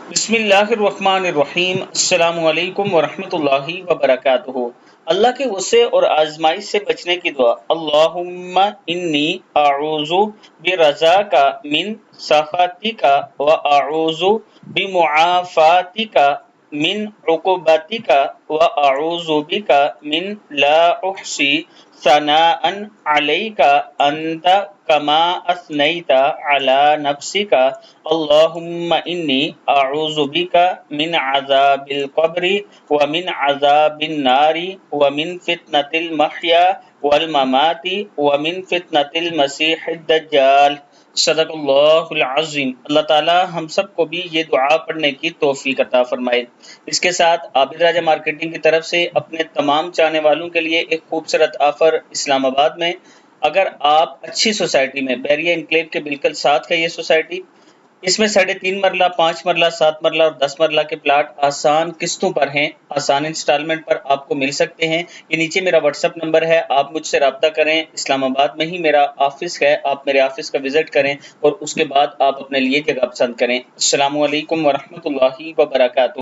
بسم اللہ الرحمن الرحیم، السلام علیکم ورحمۃ اللہ وبرکاتہ۔ اللہ کے غصے اور آزمائش سے بچنے کی دعا۔ اللہم انی اعوذ برضاک من سخطک واعوذ بمعافاتک من عقوبتک واعوذ بک من لا احصی ثناء علیک انت کما اثنیت علی نفسک۔ اللہم انی اعوذ بک من عذاب القبر ومن عذاب النار ومن فتنة المحیا والممات ومن فتنة المسیح الدجال۔ صدق اللہ العظیم۔ اللہ تعالی ہم سب کو بھی یہ دعا پڑھنے کی توفیق عطا فرمائے۔ اس کے ساتھ عابد راجہ مارکیٹنگ کی طرف سے اپنے تمام چاہنے والوں کے لیے ایک خوبصورت آفر اسلام آباد میں۔ اگر آپ اچھی سوسائٹی میں، بیریہ انکلیو کے بالکل ساتھ ہے یہ سوسائٹی، اس میں 3.5 مرلہ، 5 مرلہ، 7 مرلہ اور 10 مرلہ کے پلاٹ آسان قسطوں پر ہیں، آسان انسٹالمنٹ پر آپ کو مل سکتے ہیں۔ یہ نیچے میرا واٹس ایپ نمبر ہے، آپ مجھ سے رابطہ کریں۔ اسلام آباد میں ہی میرا آفس ہے، آپ میرے آفس کا وزٹ کریں اور اس کے بعد آپ اپنے لیے جگہ پسند کریں۔ السلام علیکم ورحمۃ اللہ وبرکاتہ۔